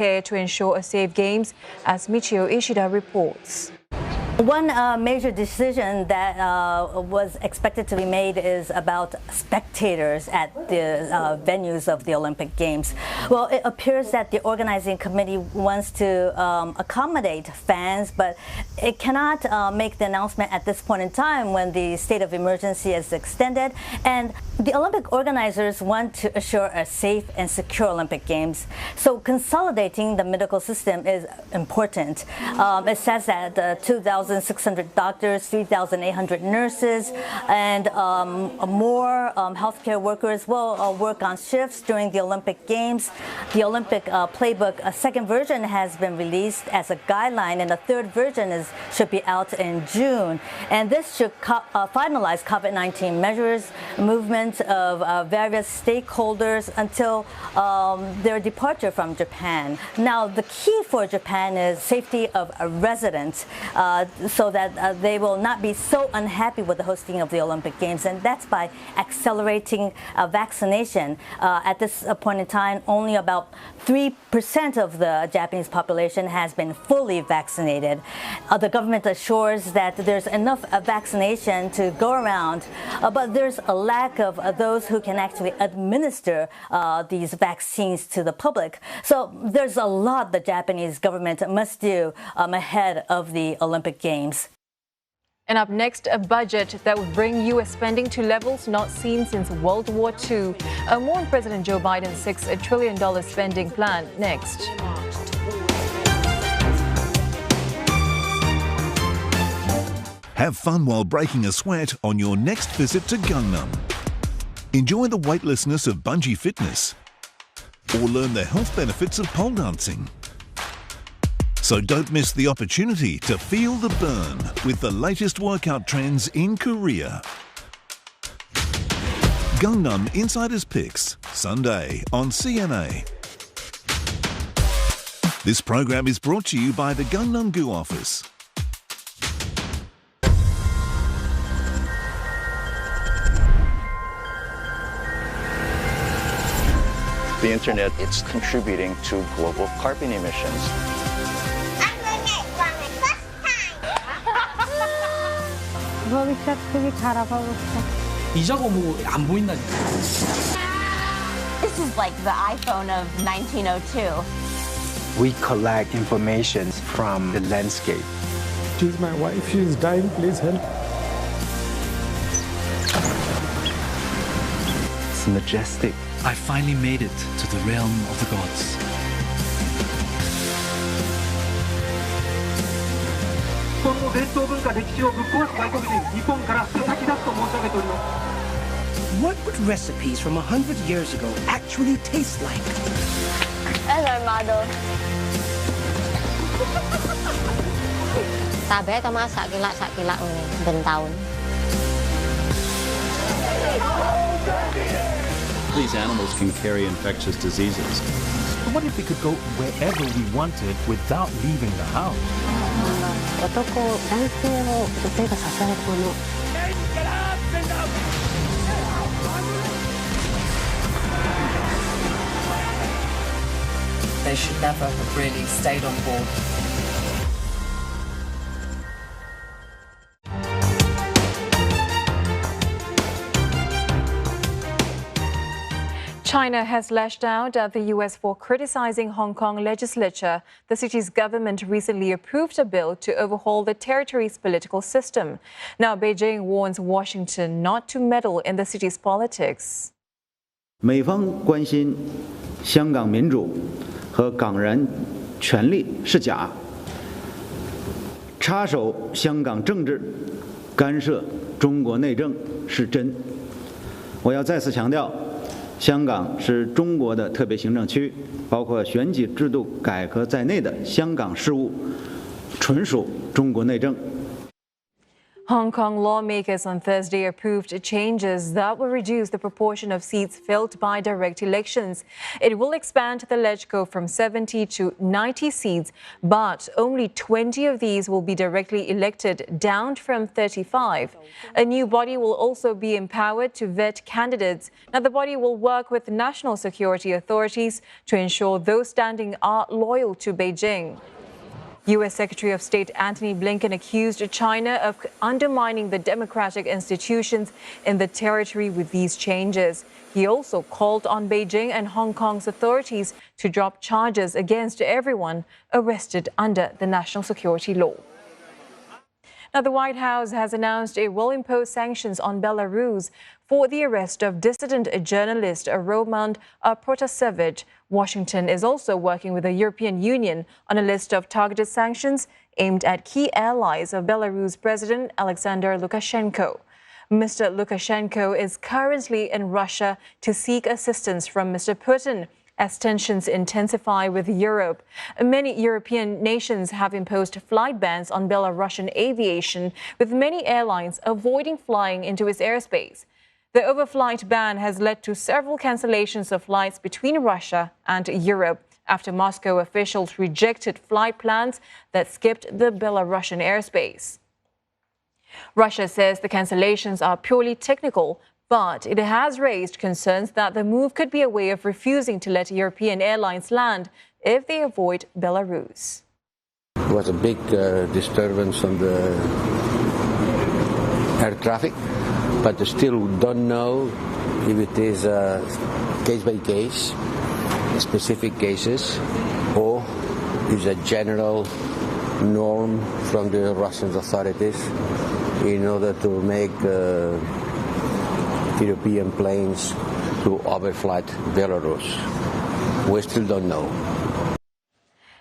care to ensure a safe games, as Michio Ishida reports. One major decision that was expected to be made is about spectators at the venues of the Olympic Games. Well, it appears that the organizing committee wants to accommodate fans, but it cannot make the announcement at this point in time when the state of emergency is extended. And the Olympic organizers want to assure a safe and secure Olympic Games. So consolidating the medical system is important. It says that 2,600 doctors, 3,800 nurses, and more healthcare workers will work on shifts during the Olympic Games. The Olympic playbook, a second version has been released as a guideline, and a third version should be out in June. And this should finalize COVID-19 measures, movement of various stakeholders until their departure from Japan. Now, the key for Japan is safety of residents, so that they will not be so unhappy with the hosting of the Olympic Games, and that's by accelerating vaccination. At this point in time, only about 3% of the Japanese population has been fully vaccinated. The government assures that there's enough vaccination to go around, but there's a lack of those who can actually administer these vaccines to the public. So there's a lot the Japanese government must do ahead of the Olympic Games. And up next, a budget that would bring U.S. spending to levels not seen since World War II. More on President Joe Biden's $6 trillion spending plan next. Have fun while breaking a sweat on your next visit to Gangnam. Enjoy the weightlessness of bungee fitness, or learn the health benefits of pole dancing. So don't miss the opportunity to feel the burn with the latest workout trends in Korea. Gangnam Insiders Picks, Sunday on CNA. This program is brought to you by the Gangnam-gu office. The internet, it's contributing to global carbon emissions. This is like the iPhone of 1902. We collect information from the landscape. She's my wife, she is dying, please help. It's majestic. I finally made it to the realm of the gods. What would recipes from 100 years ago actually taste like? That's our model. Sabi ito mga sakila ini bentaun. These animals can carry infectious diseases. But what if we could go wherever we wanted without leaving the house? They should never have really stayed on board. China has lashed out at the U.S. for criticizing Hong Kong legislature. The city's government recently approved a bill to overhaul the territory's political system. Now, Beijing warns Washington not to meddle in the city's politics. 美方关心香港民主和港人权利是假，插手香港政治、干涉中国内政是真。我要再次强调。 香港是中国的特别行政区，包括选举制度改革在内的香港事务，纯属中国内政。Hong Kong lawmakers on Thursday approved changes that will reduce the proportion of seats filled by direct elections. It will expand the LegCo from 70 to 90 seats, but only 20 of these will be directly elected, down from 35. A new body will also be empowered to vet candidates. Now, the body will work with national security authorities to ensure those standing are loyal to Beijing. U.S. Secretary of State Antony Blinken accused China of undermining the democratic institutions in the territory with these changes. He also called on Beijing and Hong Kong's authorities to drop charges against everyone arrested under the national security law. Now, the White House has announced it will impose sanctions on Belarus for the arrest of dissident journalist Roman Protasevich. Washington is also working with the European Union on a list of targeted sanctions aimed at key allies of Belarus President Alexander Lukashenko. Mr. Lukashenko is currently in Russia to seek assistance from Mr. Putin as tensions intensify with Europe. Many European nations have imposed flight bans on Belarusian aviation, with many airlines avoiding flying into its airspace. The overflight ban has led to several cancellations of flights between Russia and Europe after Moscow officials rejected flight plans that skipped the Belarusian airspace. Russia says the cancellations are purely technical, but it has raised concerns that the move could be a way of refusing to let European airlines land if they avoid Belarus. There was a big disturbance on the air traffic, but they still don't know if it is case by case, specific cases, or is a general norm from the Russian authorities in order to make European planes to overflight Belarus. We still don't know.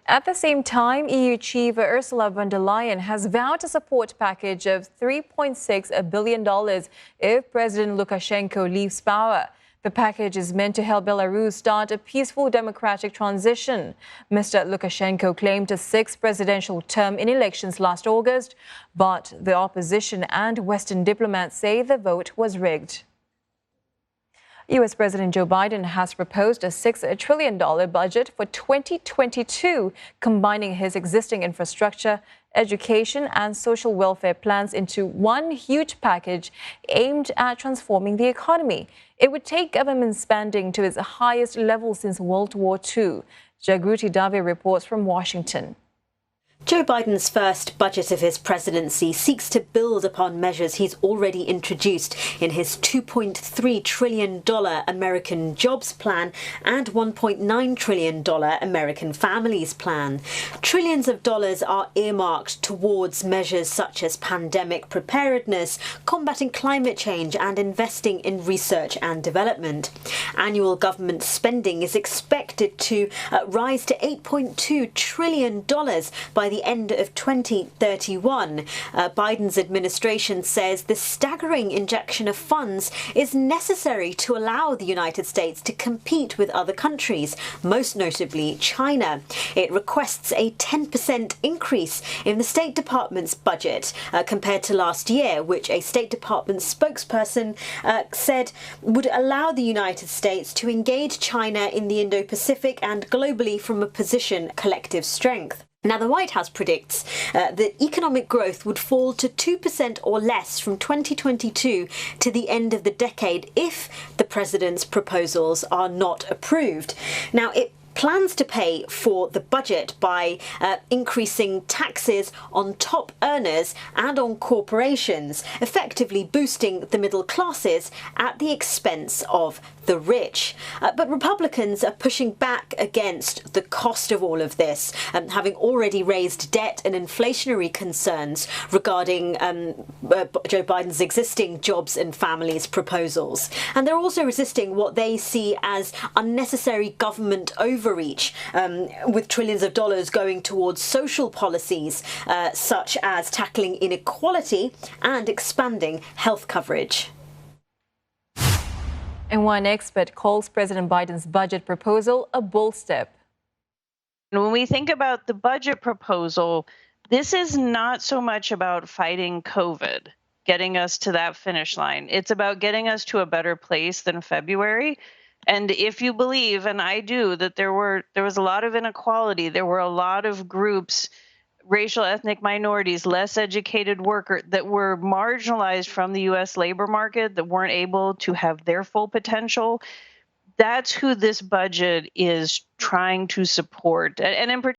At the same time, EU Chief Ursula von der Leyen has vowed a support package of $3.6 billion if President Lukashenko leaves power. The package is meant to help Belarus start a peaceful democratic transition. Mr. Lukashenko claimed a sixth presidential term in elections last August, but the opposition and Western diplomats say the vote was rigged. U.S. President Joe Biden has proposed a $6 trillion budget for 2022, combining his existing infrastructure, education and social welfare plans into one huge package aimed at transforming the economy. It would take government spending to its highest level since World War II. Jagruti Dave reports from Washington. Joe Biden's first budget of his presidency seeks to build upon measures he's already introduced in his $2.3 trillion American Jobs Plan and $1.9 trillion American Families Plan. Trillions of dollars are earmarked towards measures such as pandemic preparedness, combating climate change and investing in research and development. Annual government spending is expected to rise to $8.2 trillion by the end of 2031. Biden's administration says the staggering injection of funds is necessary to allow the United States to compete with other countries, most notably China. It requests a 10% increase in the State Department's budget compared to last year, which a State Department spokesperson said would allow the United States to engage China in the Indo-Pacific and globally from a position of collective strength. Now, the White House predicts that economic growth would fall to 2% or less from 2022 to the end of the decade if the president's proposals are not approved. Now, it plans to pay for the budget by increasing taxes on top earners and on corporations, effectively boosting the middle classes at the expense of the rich. But Republicans are pushing back against the cost of all of this, having already raised debt and inflationary concerns regarding Joe Biden's existing jobs and families proposals. And they're also resisting what they see as unnecessary government overreach, with trillions of dollars going towards social policies such as tackling inequality and expanding health coverage. And one expert calls President Biden's budget proposal a bold step. When we think about the budget proposal, This is not so much about fighting COVID, getting us to that finish line. It's about getting us to a better place than February. And if you believe, and I do, that there was a lot of inequality, there were a lot of groups, racial, ethnic minorities, less educated workers that were marginalized from the US labor market, that weren't able to have their full potential, that's who this budget is trying to support. And in particular,